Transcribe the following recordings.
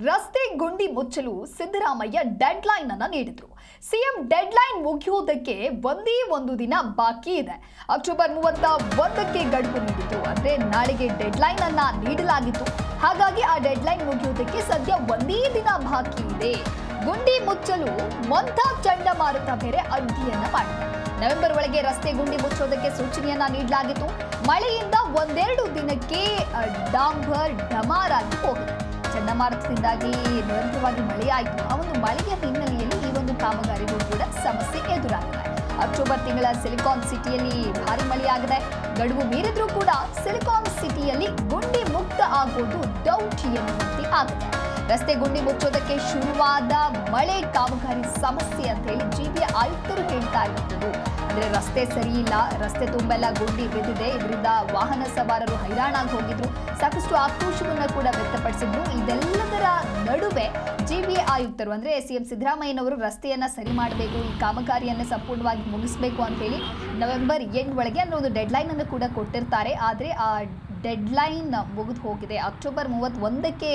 ರಸ್ತೆ ಗುಂಡಿ ಮುಚ್ಚಲು ಸಿದ್ದರಾಮಯ್ಯ ಡೆಡ್ಲೈನ್ ಅನ್ನು ನೀಡಿದ್ರು. ಸಿಎಂ ಡೆಡ್ಲೈನ್ ಮುಗಿಯೋದಕ್ಕೆ ಒಂದೇ ಒಂದು ದಿನ ಬಾಕಿ ಇದೆ. ಅಕ್ಟೋಬರ್ 31ಕ್ಕೆ ಗಡುವು ನೀಡಿದ್ರು. ಅಂದ್ರೆ ನಾಳೆಗೆ ಡೆಡ್ಲೈನ್ ಅನ್ನ ನೀಡಲಾಗಿತ್ತು. ಹಾಗಾಗಿ ಆ ಡೆಡ್ಲೈನ್ ಮುಗಿಯೋದಕ್ಕೆ ಸದ್ಯ ಒಂದೇ ದಿನ ಬಾಕಿ ಇದೆ. ಗುಂಡಿ ಮುಚ್ಚಲು ಮೊಂಥಾ ಚಂಡಮಾರುತ ಬೇರೆ ಅಡ್ಡಿಯನ್ನ ಮಾಡಿದೆ. ನವೆಂಬರ್ ಒಳಗೆ ರಸ್ತೆ ಗುಂಡಿ ಮುಚ್ಚೋದಕ್ಕೆ ಸೂಚನೆಯನ್ನ ನೀಡಲಾಗಿತ್ತು. ಮಳೆಯಿಂದ ಒಂದೆರಡು ದಿನಕ್ಕೆ ಡಾಂಬರ್ ಡಮಾರಾಗಿ ಹೋಗಿದೆ. ಚಂಡಮಾರುತದಿಂದಾಗಿ ನಿರಂತರವಾಗಿ ಮಳೆಯಾಯಿತು. ಆ ಒಂದು ಮಳೆಯ ಹಿನ್ನೆಲೆಯಲ್ಲಿ ಈ ಒಂದು ಕಾಮಗಾರಿಗೂ ಕೂಡ ಸಮಸ್ಯೆ ಎದುರಾಗಿದೆ. ಅಕ್ಟೋಬರ್ ತಿಂಗಳ ಸಿಲಿಕಾನ್ ಸಿಟಿಯಲ್ಲಿ ಭಾರಿ ಮಳೆಯಾಗಿದೆ. ಗಡುವು ಮೀರಿದ್ರೂ ಕೂಡ ಸಿಲಿಕಾನ್ ಸಿಟಿಯಲ್ಲಿ ಗುಂಡಿ ಮುಕ್ತ ಆಗೋದು ಡೌಟ್ ಎನ್ನುವಂತೆ ಆಗಿದೆ. ರಸ್ತೆ ಗುಂಡಿ ಮುಚ್ಚೋದಕ್ಕೆ ಶುರುವಾದ ಮಳೆ ಕಾಮಗಾರಿ ಸಮಸ್ಯೆ ಅಂತ ಹೇಳಿ ಜಿಬಿಎ ಆಯುಕ್ತರು ಹೇಳ್ತಾ ಇರುವುದು. ಅಂದ್ರೆ ರಸ್ತೆ ಸರಿ ಇಲ್ಲ, ರಸ್ತೆ ತುಂಬೆಲ್ಲ ಗುಂಡಿ ಬಿದ್ದಿದೆ, ಇದರಿಂದ ವಾಹನ ಸವಾರರು ಹೈರಾಣಾಗಿ ಹೋಗಿದ್ರು, ಸಾಕಷ್ಟು ಆಕ್ರೋಶವನ್ನ ಕೂಡ ವ್ಯಕ್ತಪಡಿಸಿದ್ರು. ಇದೆಲ್ಲದರ ನಡುವೆ ಜಿಬಿಎ ಆಯುಕ್ತರು ಅಂದ್ರೆ ಸಿಎಂ ಸಿದ್ದರಾಮಯ್ಯನವರು ರಸ್ತೆಯನ್ನ ಸರಿ ಮಾಡಬೇಕು, ಈ ಕಾಮಗಾರಿಯನ್ನ ಸಂಪೂರ್ಣವಾಗಿ ಮುಗಿಸಬೇಕು ಅಂತ ಹೇಳಿ ನವೆಂಬರ್ 8 ಒಳಗೆ ಅನ್ನೋ ಒಂದು ಡೆಡ್ಲೈನ್ ಅನ್ನು ಕೂಡ ಕೊಟ್ಟಿರ್ತಾರೆ. ಆದರೆ ಆ ಡೆಡ್ಲೈನ್ ಮುಗಿದು ಹೋಗಿದೆ. ಅಕ್ಟೋಬರ್ 31ಕ್ಕೆ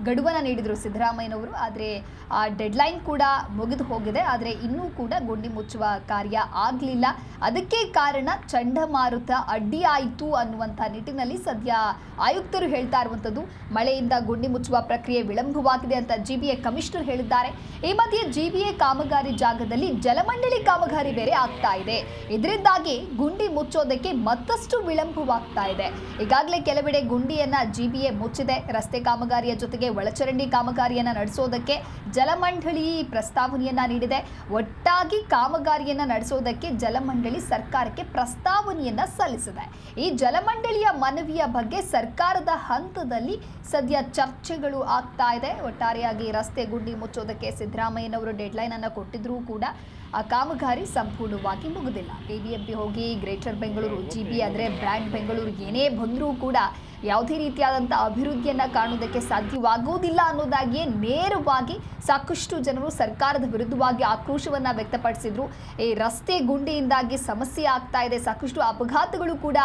ಗಡುವನ್ನು ನೀಡಿದರು ಸಿದ್ದರಾಮಯ್ಯನವರು. ಆದರೆ ಆ ಡೆಡ್ಲೈನ್ ಕೂಡ ಮುಗಿದು ಹೋಗಿದೆ. ಆದರೆ ಇನ್ನೂ ಕೂಡ ಗುಂಡಿ ಮುಚ್ಚುವ ಕಾರ್ಯ ಆಗಲಿಲ್ಲ. ಅದಕ್ಕೆ ಕಾರಣ ಚಂಡಮಾರುತ ಅಡ್ಡಿಯಾಯಿತು ಅನ್ನುವಂಥ ನಿಟ್ಟಿನಲ್ಲಿ ಸದ್ಯ ಆಯುಕ್ತರು ಹೇಳ್ತಾ ಇರುವಂಥದ್ದು. ಮಳೆಯಿಂದ ಗುಂಡಿ ಮುಚ್ಚುವ ಪ್ರಕ್ರಿಯೆ ವಿಳಂಬವಾಗಿದೆ ಅಂತ ಜಿಬಿಎ ಕಮಿಷನರ್ ಹೇಳಿದ್ದಾರೆ. ಈ ಮಧ್ಯೆ ಜಿಬಿಎ ಕಾಮಗಾರಿ ಜಾಗದಲ್ಲಿ ಜಲಮಂಡಳಿ ಕಾಮಗಾರಿ ಬೇರೆ ಆಗ್ತಾ ಇದೆ. ಇದರಿಂದಾಗಿ ಗುಂಡಿ ಮುಚ್ಚೋದಕ್ಕೆ ಮತ್ತಷ್ಟು ವಿಳಂಬವಾಗ್ತಾ ಇದೆ. ಈಗಾಗಲೇ ಕೆಲವೆಡೆ ಗುಂಡಿಯನ್ನ ಜಿಬಿಎ ಮುಚ್ಚಿದೆ. ರಸ್ತೆ ಕಾಮಗಾರಿಯ ಜೊತೆಗೆ ಒಳಚರಂಡಿ ಕಾಮಗಾರಿಯನ್ನ ನಡೆಸೋದಕ್ಕೆ ಜಲಮಂಡಳಿ ಪ್ರಸ್ತಾವನೆಯನ್ನ ನೀಡಿದೆ. ಒಟ್ಟಾಗಿ ಕಾಮಗಾರಿಯನ್ನ ನಡೆಸೋದಕ್ಕೆ ಜಲಮಂಡಳಿ ಸರ್ಕಾರಕ್ಕೆ ಪ್ರಸ್ತಾವನೆಯನ್ನ ಸಲ್ಲಿಸಿದೆ. ಈ ಜಲಮಂಡಳಿಯ ಮನವಿಯ ಬಗ್ಗೆ ಸರ್ಕಾರದ ಹಂತದಲ್ಲಿ ಸದ್ಯ ಚರ್ಚೆಗಳು ಆಗ್ತಾ ಇದೆ. ಒಟ್ಟಾರೆಯಾಗಿ ರಸ್ತೆ ಗುಂಡಿ ಮುಚ್ಚೋದಕ್ಕೆ ಸಿದ್ದರಾಮಯ್ಯನವರು ಡೆಡ್ಲೈನ್ ಅನ್ನು ಕೊಟ್ಟಿದ್ರೂ ಕೂಡ ಆ ಕಾಮಗಾರಿ ಸಂಪೂರ್ಣವಾಗಿ ಮುಗಿದಿಲ್ಲ. ಬಿಬಿಎಂಪಿ ಹೋಗಿ ಗ್ರೇಟರ್ ಬೆಂಗಳೂರು, ಜಿಬಿ ಅಂದರೆ ಬ್ರ್ಯಾಂಡ್ ಬೆಂಗಳೂರು ಏನೇ ಬಂದರೂ ಕೂಡ ಯಾವುದೇ ರೀತಿಯಾದಂಥ ಅಭಿವೃದ್ಧಿಯನ್ನು ಕಾಣುವುದಕ್ಕೆ ಸಾಧ್ಯವಾಗುವುದಿಲ್ಲ ಅನ್ನೋದಾಗಿಯೇ ನೇರವಾಗಿ ಸಾಕಷ್ಟು ಜನರು ಸರ್ಕಾರದ ವಿರುದ್ಧವಾಗಿ ಆಕ್ರೋಶವನ್ನು ವ್ಯಕ್ತಪಡಿಸಿದ್ರು. ಈ ರಸ್ತೆ ಗುಂಡಿಯಿಂದಾಗಿ ಸಮಸ್ಯೆ ಆಗ್ತಾ ಇದೆ, ಸಾಕಷ್ಟು ಅಪಘಾತಗಳು ಕೂಡ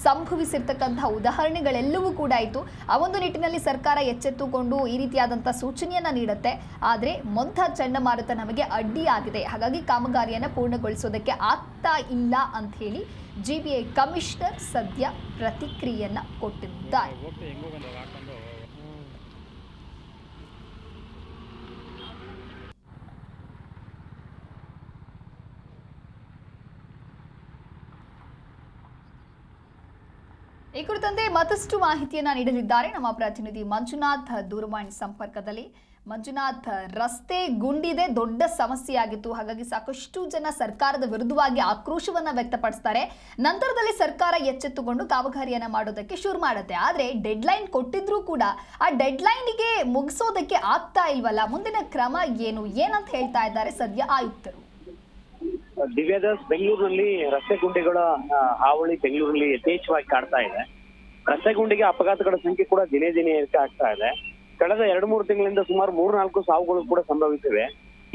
ಸಂಭವಿಸಿರ್ತಕ್ಕಂಥ ಉದಾಹರಣೆಗಳೆಲ್ಲವೂ ಕೂಡ ಇತ್ತು. ಆ ಒಂದು ನಿಟ್ಟಿನಲ್ಲಿ ಸರ್ಕಾರ ಎಚ್ಚೆತ್ತುಕೊಂಡು ಈ ರೀತಿಯಾದಂಥ ಸೂಚನೆಯನ್ನು ನೀಡುತ್ತೆ. ಆದರೆ ಮೊಂಥಾ ಚಂಡಮಾರುತ ನಮಗೆ ಅಡ್ಡಿಯಾಗಿದೆ, ಹಾಗಾಗಿ ಕಾಮಗಾರಿಯನ್ನು ಪೂರ್ಣಗೊಳಿಸೋದಕ್ಕೆ ಆಗ್ತಾ ಇಲ್ಲ ಅಂತ ಹೇಳಿ ಜಿಬಿಎ ಕಮಿಷನರ್ ಸದ್ಯ ಪ್ರತಿಕ್ರಿಯೆಯನ್ನ ಕೊಟ್ಟಿದ್ದಾರೆ. ಈ ಕುರಿತಂತೆ ಮತ್ತಷ್ಟು ಮಾಹಿತಿಯನ್ನ ನೀಡಲಿದ್ದಾರೆ ನಮ್ಮ ಪ್ರತಿನಿಧಿ ಮಂಜುನಾಥ್ ದೂರವಾಣಿ ಸಂಪರ್ಕದಲ್ಲಿ. ಮಂಜುನಾಥ್, ರಸ್ತೆ ಗುಂಡಿದೆ, ದೊಡ್ಡ ಸಮಸ್ಯೆಯಾಗಿತ್ತು. ಹಾಗಾಗಿ ಸಾಕಷ್ಟು ಜನ ಸರ್ಕಾರದ ವಿರುದ್ಧವಾಗಿ ಆಕ್ರೋಶವನ್ನ ವ್ಯಕ್ತಪಡಿಸ್ತಾರೆ. ನಂತರದಲ್ಲಿ ಸರ್ಕಾರ ಎಚ್ಚೆತ್ತುಕೊಂಡು ಕಾಮಗಾರಿಯನ್ನ ಮಾಡೋದಕ್ಕೆ ಶುರು ಮಾಡುತ್ತೆ. ಆದ್ರೆ ಡೆಡ್ಲೈನ್ ಕೊಟ್ಟಿದ್ರೂ ಕೂಡ ಆ ಡೆಡ್ಲೈನ್ಗೆ ಮುಗಿಸೋದಕ್ಕೆ ಆಗ್ತಾ ಇಲ್ವಲ್ಲ. ಮುಂದಿನ ಕ್ರಮ ಏನಂತ ಹೇಳ್ತಾ ಇದ್ದಾರೆ ಸದ್ಯ ಆಯುಕ್ತರು? ದಿವ್ಯದಾಸ್, ಬೆಂಗಳೂರಿನಲ್ಲಿ ರಸ್ತೆ ಗುಂಡಿಗಳ ಹಾವಳಿ ಬೆಂಗಳೂರಲ್ಲಿ ಯಥೇಚ್ಛವಾಗಿ ಕಾಡ್ತಾ ಇದೆ. ರಸ್ತೆ ಗುಂಡಿಗೆ ಅಪಘಾತಗಳ ಸಂಖ್ಯೆ ಕೂಡ ದಿನೇ ದಿನೇ ಏರಿಕೆ ಆಗ್ತಾ ಇದೆ. ಕಳೆದ 2-3 ತಿಂಗಳಿಂದ ಸುಮಾರು 3-4 ಸಾವುಗಳು ಕೂಡ ಸಂಭವಿಸಿವೆ.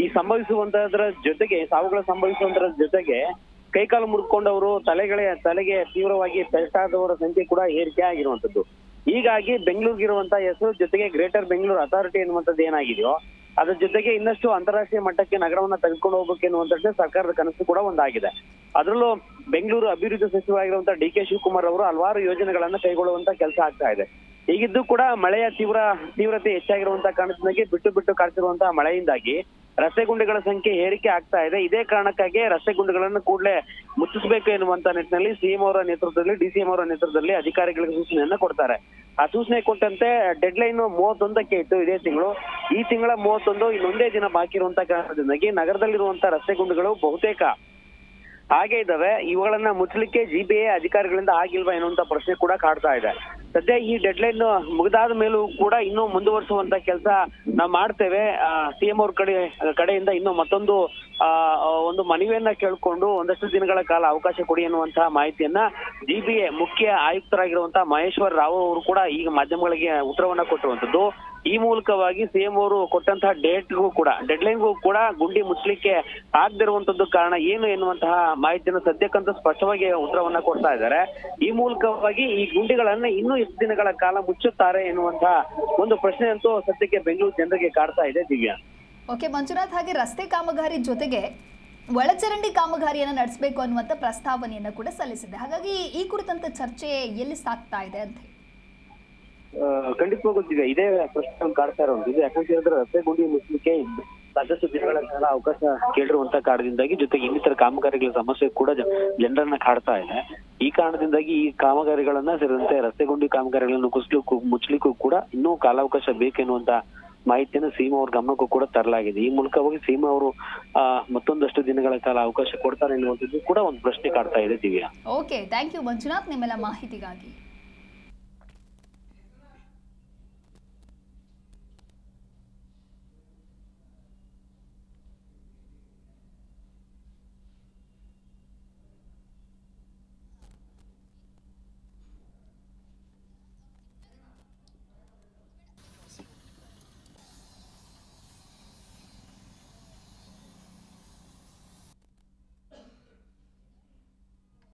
ಈ ಸಂಭವಿಸುವಂತದ್ರ ಜೊತೆಗೆ ಸಾವುಗಳು ಸಂಭವಿಸುವಂತರ ಜೊತೆಗೆ ಕೈಕಾಲು ಮುರಿದುಕೊಂಡವರು, ತಲೆಗೆ ತೀವ್ರವಾಗಿ ಪೆಟ್ಟಾದವರ ಸಂಖ್ಯೆ ಕೂಡ ಏರಿಕೆ ಆಗಿರುವಂತದ್ದು. ಹೀಗಾಗಿ ಬೆಂಗಳೂರಿಗಿರುವಂತಹ ಹೆಸರು ಜೊತೆಗೆ ಗ್ರೇಟರ್ ಬೆಂಗಳೂರು ಅಥಾರಿಟಿ ಎನ್ನುವಂಥದ್ದು ಏನಾಗಿದೆಯೋ ಅದ್ರ ಜೊತೆಗೆ ಇನ್ನಷ್ಟು ಅಂತಾರಾಷ್ಟ್ರೀಯ ಮಟ್ಟಕ್ಕೆ ನಗರವನ್ನ ತೆಗೆದುಕೊಂಡು ಹೋಗ್ಬೇಕು ಎನ್ನುವಂಥದ್ದೇ ಸರ್ಕಾರದ ಕನಸು ಕೂಡ ಒಂದಾಗಿದೆ. ಅದರಲ್ಲೂ ಬೆಂಗಳೂರು ಅಭಿವೃದ್ಧಿ ಸಚಿವರಾಗಿರುವಂತಹ ಡಿ ಕೆ ಶಿವಕುಮಾರ್ ಅವರು ಹಲವಾರು ಯೋಜನೆಗಳನ್ನ ಕೈಗೊಳ್ಳುವಂತ ಕೆಲಸ ಆಗ್ತಾ ಇದೆ. ಹೀಗಿದ್ದು ಕೂಡ ಮಳೆಯ ತೀವ್ರತೆ ಹೆಚ್ಚಾಗಿರುವಂತಹ ಕಾರಣದಿಂದಾಗಿ ಬಿಟ್ಟು ಕಾಡ್ತಿರುವಂತಹ ಮಳೆಯಿಂದಾಗಿ ರಸ್ತೆ ಗುಂಡಿಗಳ ಸಂಖ್ಯೆ ಏರಿಕೆ ಆಗ್ತಾ ಇದೆ. ಇದೇ ಕಾರಣಕ್ಕಾಗಿ ರಸ್ತೆ ಗುಂಡಿಗಳನ್ನು ಕೂಡಲೇ ಮುಚ್ಚಿಸಬೇಕು ಎನ್ನುವಂತ ನಿಟ್ಟಿನಲ್ಲಿ ಸಿಎಂ ಅವರ ನೇತೃತ್ವದಲ್ಲಿ, ಡಿಸಿಎಂ ಅವರ ನೇತೃತ್ವದಲ್ಲಿ ಅಧಿಕಾರಿಗಳಿಗೆ ಸೂಚನೆಯನ್ನ ಕೊಡ್ತಾರೆ. ಆ ಸೂಚನೆ ಕೊಟ್ಟಂತೆ ಡೆಡ್ಲೈನ್ 31ಕ್ಕೆ ಇತ್ತು, ಇದೇ ತಿಂಗಳು. ಈ ತಿಂಗಳ 31 ಇನ್ನೊಂದೇ ದಿನ ಬಾಕಿ ಇರುವಂತಹ ಕಾರಣದಿಂದಾಗಿ ನಗರದಲ್ಲಿರುವಂತಹ ರಸ್ತೆ ಗುಂಡಿಗಳು ಬಹುತೇಕ ಹಾಗೆ ಇದ್ದಾವೆ. ಇವುಗಳನ್ನ ಮುಚ್ಚಲಿಕ್ಕೆ ಜಿಬಿಎ ಅಧಿಕಾರಿಗಳಿಂದ ಆಗಿಲ್ವಾ ಎನ್ನುವಂತ ಪ್ರಶ್ನೆ ಕೂಡ ಕಾಡ್ತಾ ಇದೆ. ಸದ್ಯ ಈ ಡೆಡ್ಲೈನ್ ಮುಗಿದಾದ ಮೇಲೂ ಕೂಡ ಇನ್ನೂ ಮುಂದುವರಿಸುವಂತ ಕೆಲಸ ನಾವು ಮಾಡ್ತೇವೆ. ಸಿಎಂ ಅವ್ರ ಕಡೆಯಿಂದ ಇನ್ನೂ ಮತ್ತೊಂದು ಒಂದು ಮನವಿಯನ್ನ ಕೇಳ್ಕೊಂಡು ಒಂದಷ್ಟು ದಿನಗಳ ಕಾಲ ಅವಕಾಶ ಕೊಡಿ ಎನ್ನುವಂತಹ ಮಾಹಿತಿಯನ್ನ ಜಿಬಿಎ ಮುಖ್ಯ ಆಯುಕ್ತರಾಗಿರುವಂತಹ ಮಹೇಶ್ವರ್ ರಾವ್ ಅವರು ಕೂಡ ಈಗ ಮಾಧ್ಯಮಗಳಿಗೆ ಉತ್ತರವನ್ನ ಕೊಟ್ಟಿರುವಂತದ್ದು. ಈ ಮೂಲಕವಾಗಿ ಸಿಎಂ ಅವರು ಕೊಟ್ಟಂತಹ ಡೇಟ್ಗೂ ಕೂಡ ಡೆಡ್ಲೈನ್ಗೂ ಕೂಡ ಗುಂಡಿ ಮುಚ್ಚಲಿಕ್ಕೆ ಆಗದಿರುವಂತದ್ದು ಕಾರಣ ಏನು ಎನ್ನುವಂತಹ ಮಾಹಿತಿಯನ್ನು ಸದ್ಯಕ್ಕಂತೂ ಸ್ಪಷ್ಟವಾಗಿ ಉತ್ತರವನ್ನ ಕೊಡ್ತಾ ಇದ್ದಾರೆ. ಈ ಮೂಲಕವಾಗಿ ಈ ಗುಂಡಿಗಳನ್ನ ಇನ್ನೂ ಎಷ್ಟು ದಿನಗಳ ಕಾಲ ಮುಚ್ಚುತ್ತಾರೆ ಎನ್ನುವಂತಹ ಒಂದು ಪ್ರಶ್ನೆ ಅಂತೂ ಸದ್ಯಕ್ಕೆ ಬೆಂಗಳೂರು ಜನರಿಗೆ ಕಾಡ್ತಾ ಇದೆ. ದಿವ್ಯಾ. ಓಕೆ ಮಂಜುನಾಥ್, ಹಾಗೆ ರಸ್ತೆ ಕಾಮಗಾರಿ ಜೊತೆಗೆ ಒಳಚರಂಡಿ ಕಾಮಗಾರಿಯನ್ನ ನಡೆಸಬೇಕು ಅನ್ನುವಂತ ಪ್ರಸ್ತಾವನೆಯನ್ನ ಕೂಡ ಸಲ್ಲಿಸಿದೆ. ಹಾಗಾಗಿ ಈ ಕುರಿತಂತ ಚರ್ಚೆ ಎಲ್ಲಿ ಸಾಗ್ತಾ ಇದೆ ಅಂತ ಖಂಡಿತವಾಗೂ ಗೊತ್ತಿದೆ. ಇದೇ ಪ್ರಶ್ನೆ ಕಾಡ್ತಾ ಇರುವಂತದ್ದು. ಯಾಕಂತ ಹೇಳಿದ್ರೆ ರಸ್ತೆ ಗುಂಡಿ ಮುಚ್ಚಲಿಕ್ಕೆ ಸಾಕಷ್ಟು ದಿನಗಳ ಕಾಲ ಅವಕಾಶ ಕೇಳಿರುವಂತ ಕಾರಣದಿಂದಾಗಿ ಜೊತೆಗೆ ಇನ್ನಿತರ ಕಾಮಗಾರಿಗಳ ಸಮಸ್ಯೆ ಕೂಡ ಜನರನ್ನ ಕಾಡ್ತಾ ಇದೆ. ಈ ಕಾರಣದಿಂದಾಗಿ ಈ ಕಾಮಗಾರಿಗಳನ್ನ ಸೇರಿದಂತೆ ರಸ್ತೆ ಗುಂಡಿ ಕಾಮಗಾರಿಗಳನ್ನು ಮುಚ್ಚಲಿಕ್ಕೂ ಕೂಡ ಇನ್ನೂ ಕಾಲಾವಕಾಶ ಬೇಕೆನ್ನುವಂತ ಮಾಹಿತಿಯನ್ನು ಸಿಎಂ ಅವ್ರ ಗಮನಕ್ಕೂ ಕೂಡ ತರಲಾಗಿದೆ. ಈ ಮೂಲಕವಾಗಿ ಸಿಎಂ ಅವರು ಮತ್ತೊಂದಷ್ಟು ದಿನಗಳ ಕಾಲ ಅವಕಾಶ ಕೊಡ್ತಾರೆ ಎನ್ನುವಂಥದ್ದು ಕೂಡ ಒಂದು ಪ್ರಶ್ನೆ ಕಾಡ್ತಾ ಇದೆ. Divya. Okay, thank you Manjunath ನಿಮ್ಮೆಲ್ಲ ಮಾಹಿತಿಗಾಗಿ.